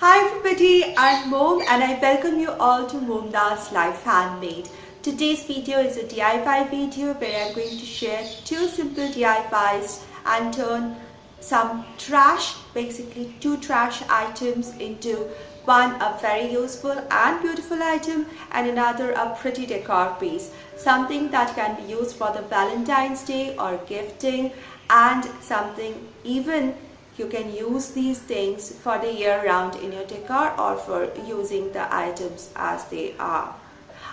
Hi everybody, I'm Mom and I welcome you all to MomDas Life Handmade. Today's video is a DIY video where I'm going to share two simple DIYs and turn some trash, basically two trash items into one a very useful and beautiful item and another a pretty decor piece. Something that can be used for the Valentine's Day or gifting, and something even you can use these things for the year round in your decor or for using the items as they are.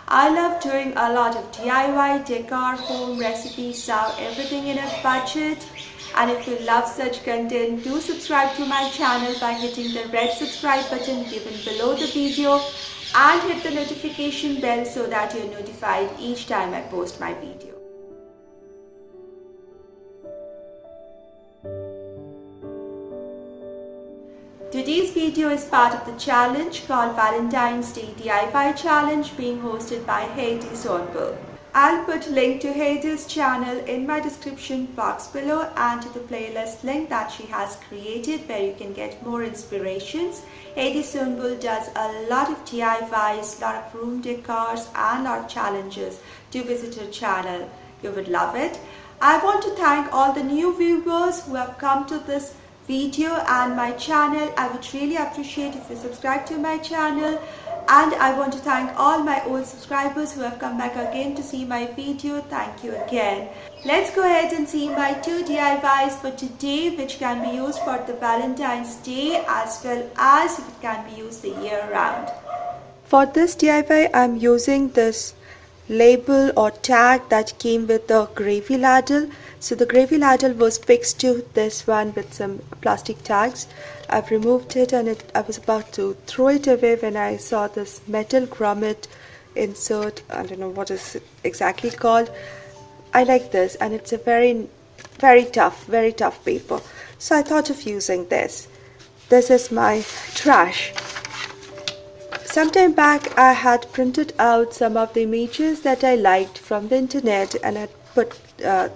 I love doing a lot of DIY, decor, home recipes, so everything in a budget. And if you love such content, do subscribe to my channel by hitting the red subscribe button given below the video and hit the notification bell so that you're notified each time I post my video. Today's video is part of the challenge called Valentine's Day DIY Challenge being hosted by Heidi Sonbul. I'll put a link to Heidi's channel in my description box below and to the playlist link that she has created where you can get more inspirations. Heidi Sonbul does a lot of DIYs, a lot of room decors and a lot of challenges. Do visit her channel. You would love it. I want to thank all the new viewers who have come to this video and my channel. I would really appreciate if you subscribe to my channel, and I want to thank all my old subscribers who have come back again to see my video. Thank you again. Let's go ahead and see my two DIYs for today, which can be used for the Valentine's Day as well as it can be used the year round. For this DIY I'm using this label or tag that came with the gravy ladle. So the gravy ladle was fixed to this one with some plastic tags. I've removed it and I was about to throw it away when I saw this metal grommet insert. I don't know what is it exactly called. I like this and it's a very tough paper. So I thought of using this. This is my trash. Sometime back I had printed out some of the images that I liked from the internet and I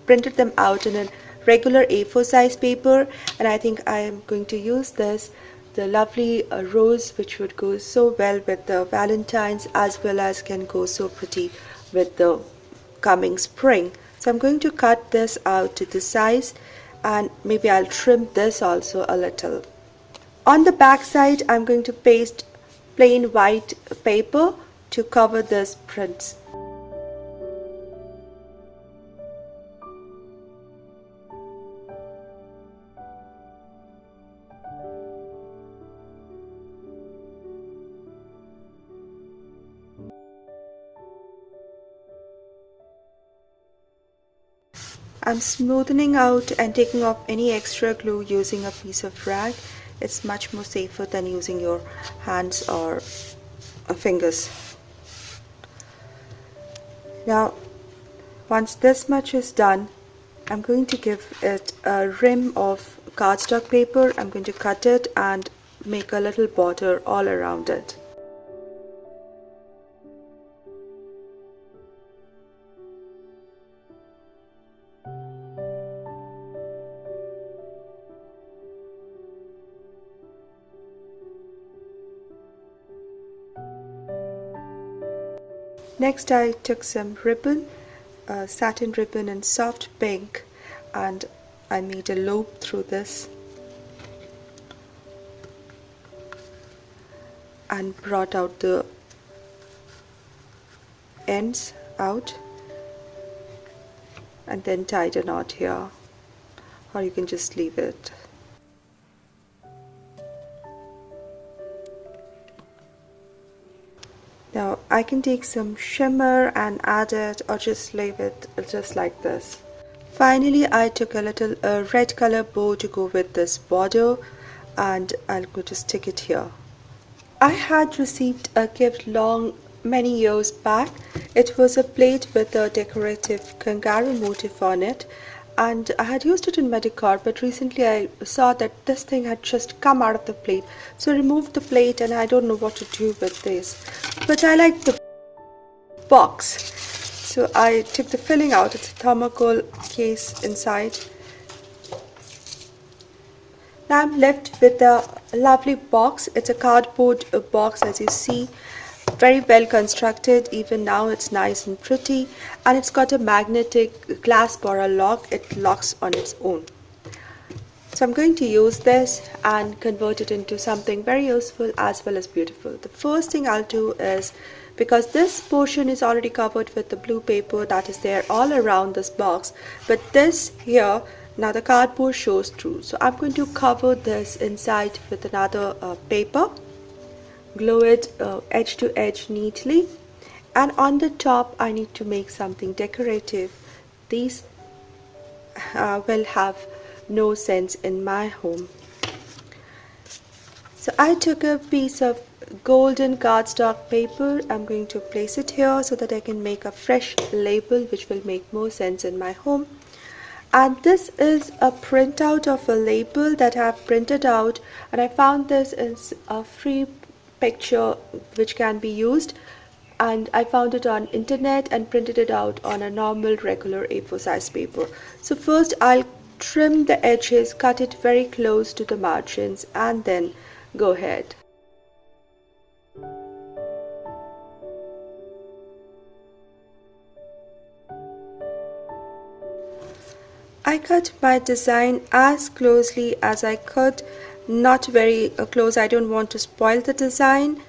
printed them out in a regular A4 size paper, and I think I am going to use this, the lovely rose, which would go so well with the Valentine's as well as can go so pretty with the coming spring. So I'm going to cut this out to the size and maybe I'll trim this also a little. On the back side I'm going to paste plain white paper to cover this prints. I'm smoothing out and taking off any extra glue using a piece of rag. It's much more safer than using your hands or fingers. Now, once this much is done, I'm going to give it a rim of cardstock paper. I'm going to cut it and make a little border all around it. Next I took some ribbon, satin ribbon in soft pink, and I made a loop through this and brought out the ends out and then tied a knot here, or you can just leave it. Now I can take some shimmer and add it or just leave it just like this. Finally I took a little red color bow to go with this border and I'll go to stick it here. I had received a gift many years back. It was a plate with a decorative kangaroo motif on it, and I had used it in my decor, but recently I saw that this thing had just come out of the plate, so I removed the plate and I don't know what to do with this, but I like the box, so I took the filling out. It's a thermocol case inside, Now I'm left with a lovely box. It's a cardboard box, as you see, very well constructed. Even now it's nice and pretty, and it's got a magnetic clasp or a lock. It locks on its own. So I'm going to use this and convert it into something very useful as well as beautiful. The first thing I'll do is, because this portion is already covered with the blue paper that is there all around this box, but this here, now the cardboard shows through. So I'm going to cover this inside with another paper, glue it edge to edge neatly, and on the top I need to make something decorative. These will have no sense in my home. So I took a piece of golden cardstock paper. I'm going to place it here so that I can make a fresh label which will make more sense in my home. And this is a printout of a label that I have printed out, and I found this is a free picture which can be used, and I found it on internet and printed it out on a normal regular A4 size paper. So first I'll trim the edges, cut it very close to the margins, and then go ahead. I cut my design as closely as I could, not very close. I don't want to spoil the design,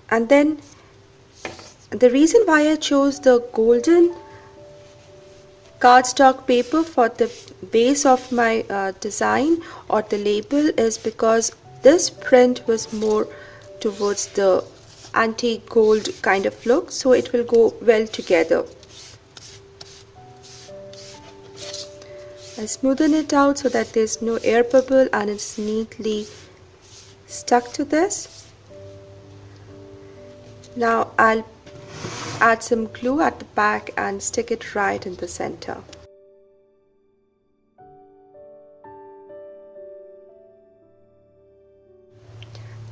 and then the reason why I chose the golden cardstock paper for the base of my design or the label is because this print was more towards the antique gold kind of look, so it will go well together. I smoothen it out so that there's no air bubble and it's neatly stuck to this. Now I'll add some glue at the back and stick it right in the center.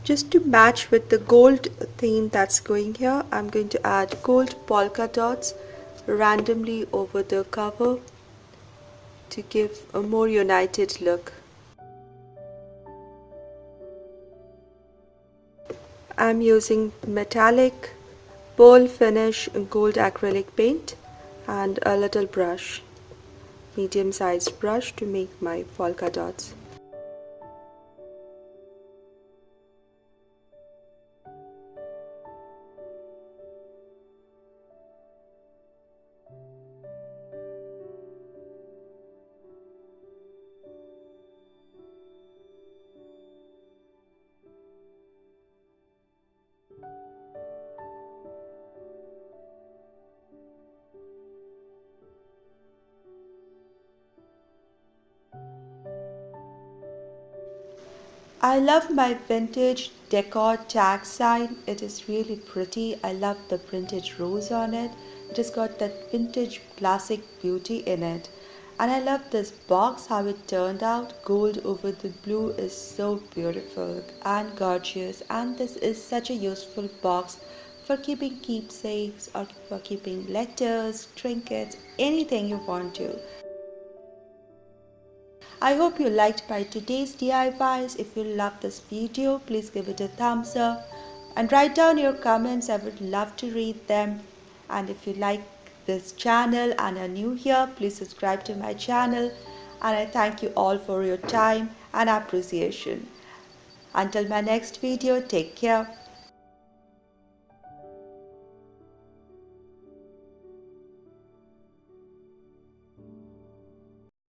Just to match with the gold theme that's going here, I'm going to add gold polka dots randomly over the cover to give a more united look. I'm using metallic pearl finish gold acrylic paint and a little brush, medium sized brush, to make my polka dots. I love my vintage Decor tag sign. It is really pretty. I love the printed rose on it. It has got that vintage classic beauty in it. And I love this box, how it turned out. Gold over the blue is so beautiful and gorgeous. And this is such a useful box for keeping keepsakes or for keeping letters, trinkets, anything you want to. I hope you liked my today's DIYs. If you love this video, please give it a thumbs up and write down your comments. I would love to read them. And if you like this channel and are new here, please subscribe to my channel. And I thank you all for your time and appreciation. Until my next video, take care.